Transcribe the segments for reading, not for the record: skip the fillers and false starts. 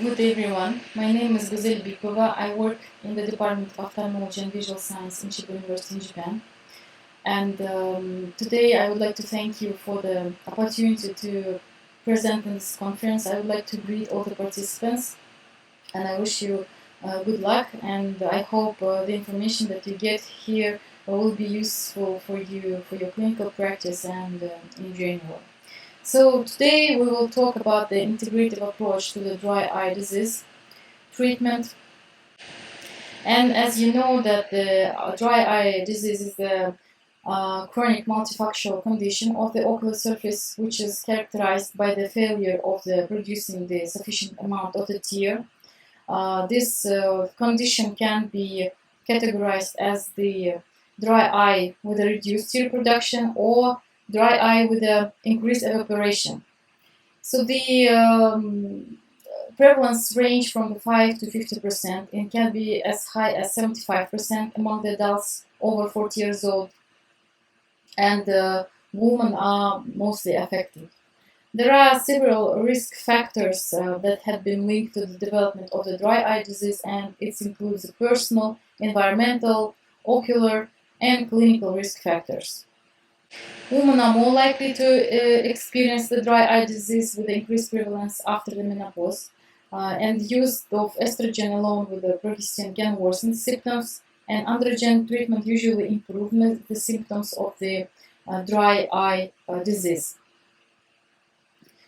Good day everyone, my name is Guzel Bikova. I work in the Department of Ophthalmology and Visual Science in Chiba University in Japan. And today I would like to thank you for the opportunity to present in this conference. I would like to greet all the participants and I wish you good luck, and I hope the information that you get here will be useful for you for your clinical practice and in general. So today we will talk about the integrative approach to the dry eye disease treatment. And as you know that the dry eye disease is the chronic multifactorial condition of the ocular surface, which is characterized by the failure of the producing the sufficient amount of the tear. This condition can be categorized as the dry eye with a reduced tear production or dry eye with an increased evaporation. So the prevalence range from 5 to 50% and can be as high as 75% among the adults over 40 years old, and women are mostly affected. There are several risk factors that have been linked to the development of the dry eye disease, and it includes the personal, environmental, ocular, and clinical risk factors. Women are more likely to experience the dry eye disease with increased prevalence after the menopause, and use of estrogen alone with the progestin can worsen symptoms, and androgen treatment usually improves the symptoms of the dry eye disease.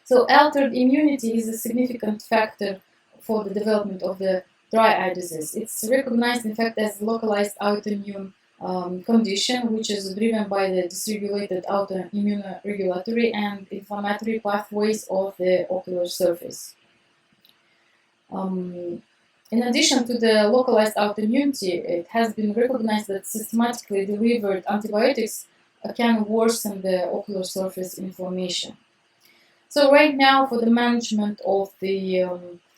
So altered immunity is a significant factor for the development of the dry eye disease. It's recognized, in fact, as localized autoimmune condition, which is driven by the dysregulated autoimmunoregulatory and inflammatory pathways of the ocular surface. In addition to the localized autoimmunity, it has been recognized that systematically delivered antibiotics can worsen the ocular surface inflammation. So right now, for the management of the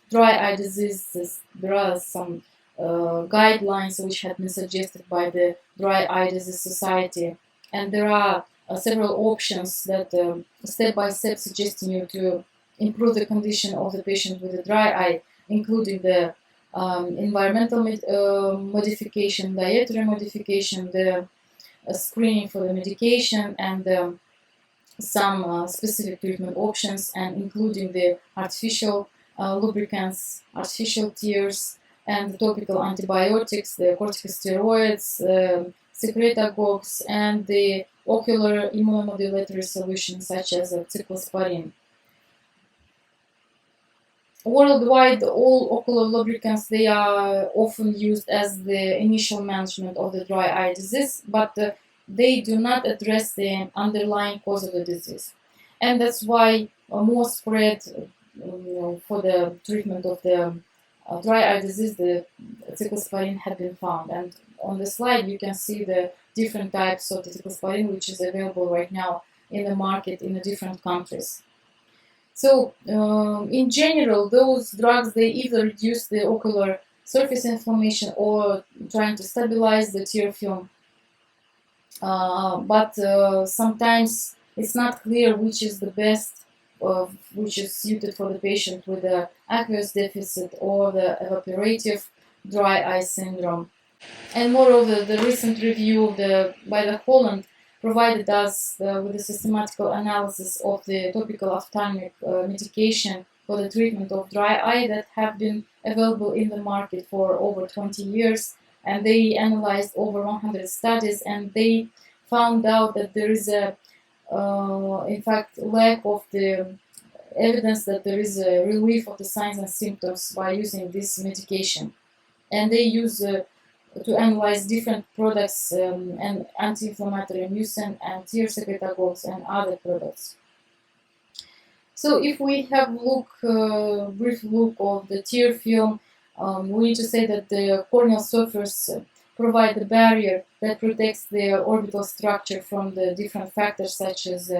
dry eye diseases, there are some guidelines which have been suggested by the Dry Eye Disease Society, and there are several options that step by step suggesting you to improve the condition of the patient with a dry eye, including the environmental modification, dietary modification, the screening for the medication, and some specific treatment options, and including the artificial lubricants, artificial tears, and the topical antibiotics, the corticosteroids, secretagogues, and the ocular immunomodulatory solutions such as cyclosporine. Worldwide, all ocular lubricants, they are often used as the initial management of the dry eye disease, but they do not address the underlying cause of the disease. And that's why more spread for the treatment of the dry eye disease, the cyclosporine had been found. And on the slide, you can see the different types of the cyclosporine, which is available right now in the market in the different countries. So in general, those drugs, they either reduce the ocular surface inflammation or trying to stabilize the tear film. But sometimes it's not clear which is the best, which is suited for the patient with the aqueous deficit or the evaporative dry eye syndrome. And moreover, the recent review by the Holland provided us with a systematical analysis of the topical ophthalmic medication for the treatment of dry eye that have been available in the market for over 20 years. And they analyzed over 100 studies, and they found out that there is a, in fact, lack of the evidence that there is a relief of the signs and symptoms by using this medication. And they use to analyze different products and anti-inflammatory mucin and tear secretagogues and other products. So if we have brief look of the tear film, we need to say that the corneal surface provide a barrier that protects the orbital structure from the different factors such as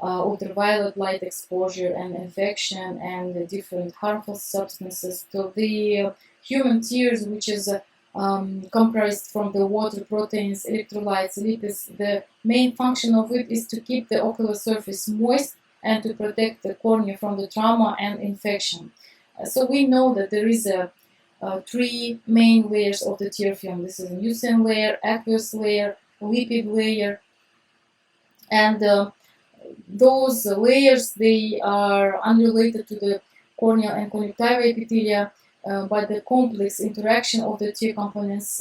ultraviolet light exposure and infection and the different harmful substances. So the human tears, which is comprised from the water, proteins, electrolytes, lipids, the main function of it is to keep the ocular surface moist and to protect the cornea from the trauma and infection. So we know that there is three main layers of the tear film. This is a mucin layer, aqueous layer, lipid layer, and those layers, they are unrelated to the corneal and conjunctival epithelia, but the complex interaction of the tear components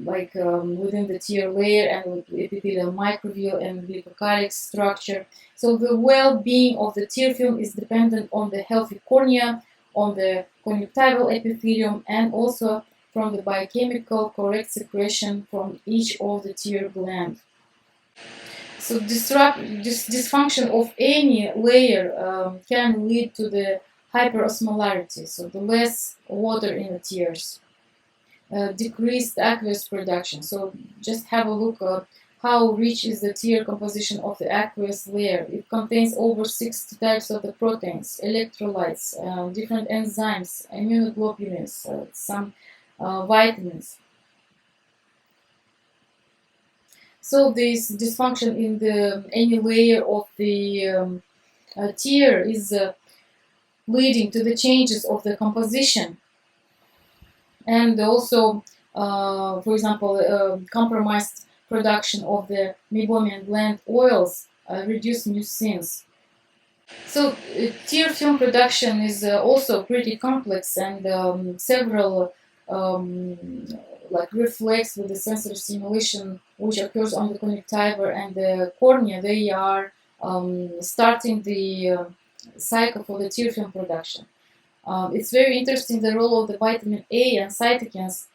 within the tear layer and with epithelial microville and glycocalyx structure. So the well-being of the tear film is dependent on the healthy cornea, on the conjunctival epithelium, and also from the biochemical correct secretion from each of the tear glands. So dysfunction of any layer can lead to the hyperosmolarity, so the less water in the tears, decreased aqueous production. So just have a look at how rich is the tear composition of the aqueous layer. It contains over 60 types of the proteins, electrolytes, different enzymes, immunoglobulins, some vitamins. So this dysfunction in any layer of the tear is leading to the changes of the composition, and also, for example, compromised production of the meibomian gland oils, reduced mucins. So tear film production is also pretty complex, and several reflex with the sensory stimulation which occurs on the conjunctiva and the cornea, they are starting the cycle for the tear film production. It's very interesting the role of the vitamin A and cytokines.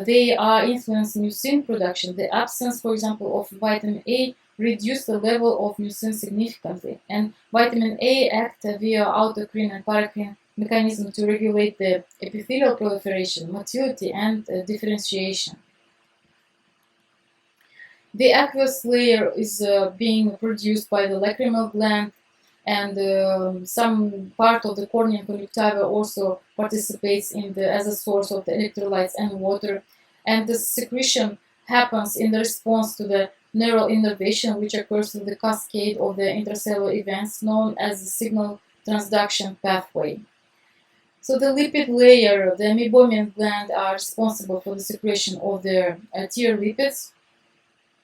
They are influencing mucin production. The absence, for example, of vitamin A reduces the level of mucin significantly, and vitamin A acts via autocrine and paracrine mechanism to regulate the epithelial proliferation, motility, and differentiation. The aqueous layer is being produced by the lacrimal gland, and some part of the cornea and conjunctiva also participates as a source of the electrolytes and water, and the secretion happens in response to the neural innervation, which occurs through the cascade of the intracellular events known as the signal transduction pathway. So the lipid layer, the meibomian gland, are responsible for the secretion of the tear lipids,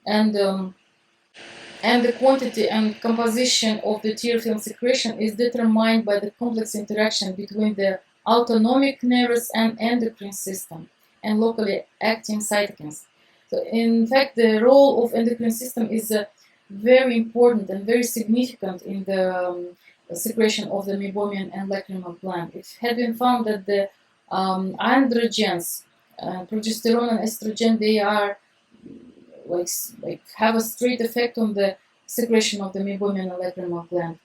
and the quantity and composition of the tear film secretion is determined by the complex interaction between the autonomic nervous and endocrine system and locally acting cytokines. So in fact, the role of endocrine system is very important and very significant in the secretion of the meibomian and lacrimal gland. It had been found that the androgens, progesterone and estrogen, they are have a straight effect on the secretion of the meibomian and lacrimal gland.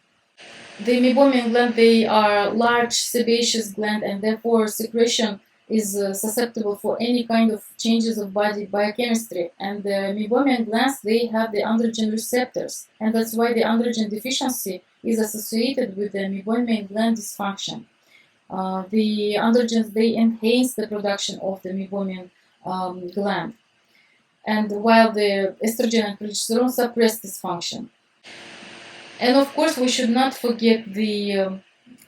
The meibomian gland, they are large sebaceous gland, and therefore secretion is susceptible for any kind of changes of body biochemistry. And the meibomian glands, they have the androgen receptors, and that's why the androgen deficiency is associated with the meibomian gland dysfunction. The androgens, they enhance the production of the meibomian gland, and while the estrogen and progesterone suppress this function. And of course, we should not forget the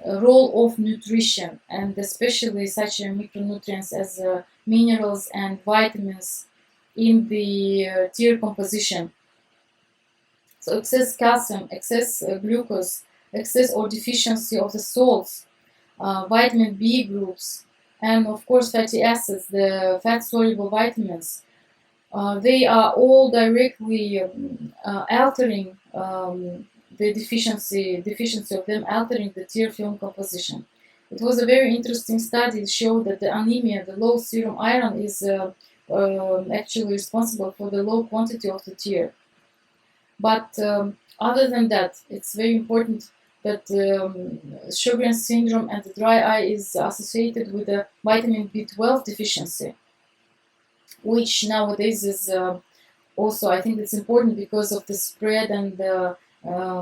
role of nutrition, and especially such micronutrients as minerals and vitamins in the tear composition. So excess calcium, excess glucose, excess or deficiency of the salts, vitamin B groups, and of course fatty acids, the fat-soluble vitamins, they are all directly altering the deficiency of them, altering the tear film composition. It was a very interesting study. It showed that the anemia, the low serum iron, is actually responsible for the low quantity of the tear. But other than that, it's very important that Sjogren's syndrome and the dry eye is associated with the vitamin B12 deficiency, which nowadays is also, I think it's important because of the spread and the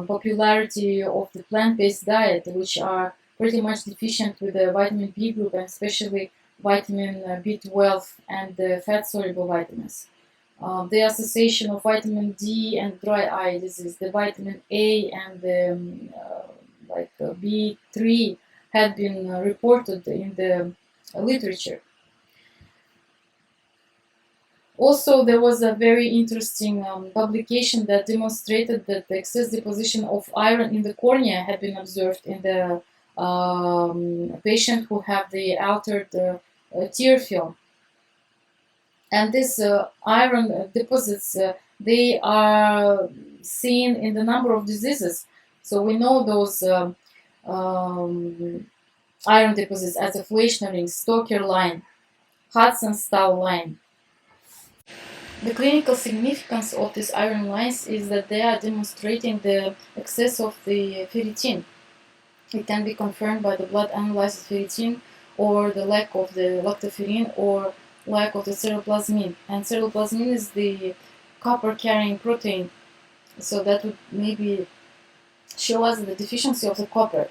popularity of the plant-based diet, which are pretty much deficient with the vitamin B group, and especially vitamin B12 and the fat-soluble vitamins. The association of vitamin D and dry eye disease, the vitamin A and the B3 had been reported in the literature. Also, there was a very interesting publication that demonstrated that the excess deposition of iron in the cornea had been observed in the patient who have the altered tear film. And these iron deposits, they are seen in the number of diseases. So we know those iron deposits as a Fleischner-Ring, Stoker line, Hudson-Stahl line. The clinical significance of these iron lines is that they are demonstrating the excess of the ferritin. It can be confirmed by the blood analysis ferritin, or the lack of the lactoferrin, or lack of the ceruloplasmin. And ceruloplasmin is the copper carrying protein, so that would maybe show us the deficiency of the copper.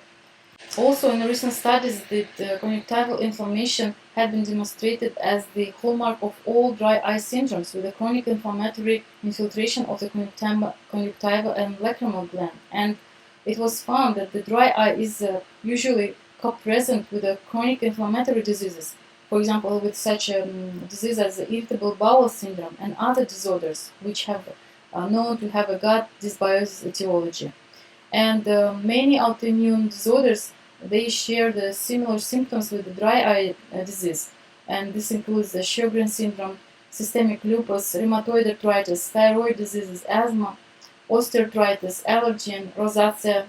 Also, in recent studies, that conjunctival inflammation had been demonstrated as the hallmark of all dry eye syndromes, with a chronic inflammatory infiltration of the conjunctival and lacrimal gland. And it was found that the dry eye is usually co-present with the chronic inflammatory diseases, for example, with such a disease as the irritable bowel syndrome and other disorders which have known to have a gut dysbiosis etiology. And many autoimmune disorders, they share the similar symptoms with the dry eye disease, and this includes the Sjogren syndrome, systemic lupus, rheumatoid arthritis, thyroid diseases, asthma, osteoarthritis, allergy, and rosacea.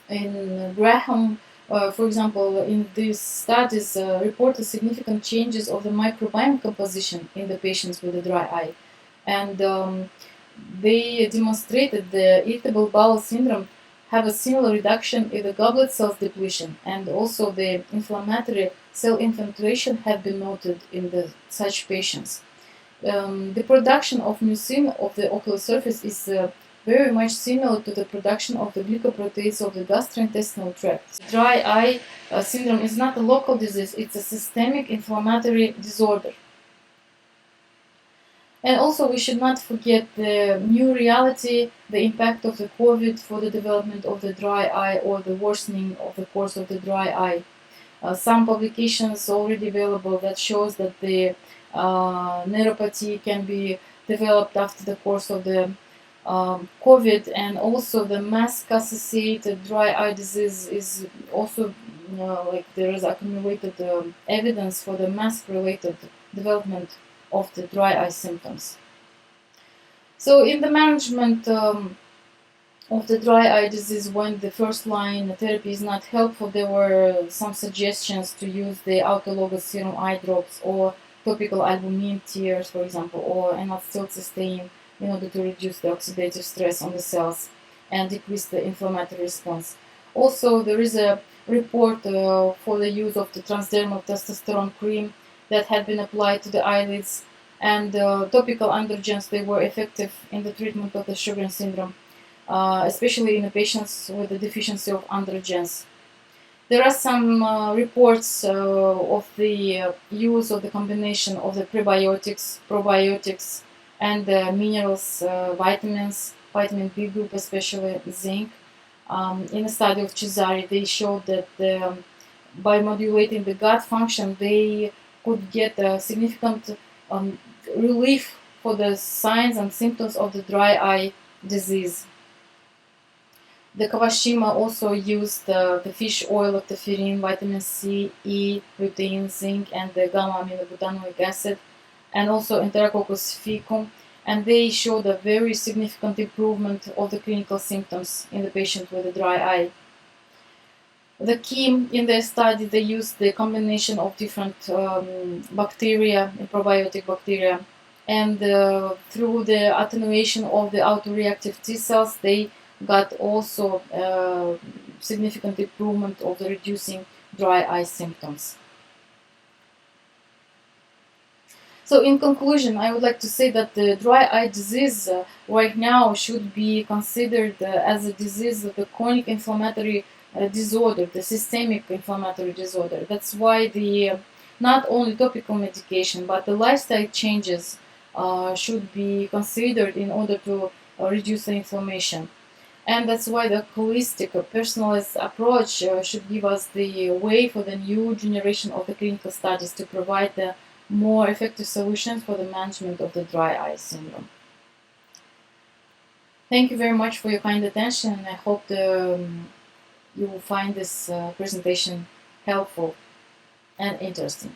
In Graham, for example, in these studies reported significant changes of the microbiome composition in the patients with the dry eye, and they demonstrated the irritable bowel syndrome have a similar reduction in the goblet cells depletion, and also the inflammatory cell infiltration had been noted in such patients. The production of mucin of the ocular surface is very much similar to the production of the glycoproteins of the gastrointestinal tract. Dry eye syndrome is not a local disease, it's a systemic inflammatory disorder. And also, we should not forget the new reality, the impact of the COVID for the development of the dry eye or the worsening of the course of the dry eye. Some publications already available that shows that the neuropathy can be developed after the course of the COVID, and also the mask-associated dry eye disease is also like there is accumulated evidence for the mask-related development of the dry eye symptoms. So in the management of the dry eye disease, when the first line therapy is not helpful, there were some suggestions to use the autologous serum eye drops or topical albumin tears, for example, or N-acetylcysteine, in order to reduce the oxidative stress on the cells and decrease the inflammatory response. Also, there is a report for the use of the transdermal testosterone cream that had been applied to the eyelids, and topical androgens, they were effective in the treatment of the Sjogren syndrome, especially in the patients with the deficiency of androgens. There are some reports of the use of the combination of the prebiotics, probiotics, and minerals, vitamins, vitamin B group, especially zinc. In a study of Cesari, they showed that by modulating the gut function, they could get a significant relief for the signs and symptoms of the dry eye disease. The Kawashima also used the fish oil, lactoferrin, vitamin C, E, lutein, zinc, and the gamma-aminobutanoic acid, and also Enterococcus faecum, and they showed a very significant improvement of the clinical symptoms in the patient with a dry eye. The key in their study, they used the combination of different bacteria, probiotic bacteria, and through the attenuation of the autoreactive T cells, they got also significant improvement of the reducing dry eye symptoms. So in conclusion, I would like to say that the dry eye disease right now should be considered as a disease of the chronic inflammatory disorder, the systemic inflammatory disorder. That's why the not only topical medication but the lifestyle changes should be considered in order to reduce the inflammation. And that's why the holistic or personalized approach should give us the way for the new generation of the clinical studies to provide the more effective solutions for the management of the dry eye syndrome. Thank you very much for your kind attention. I hope you will find this presentation helpful and interesting.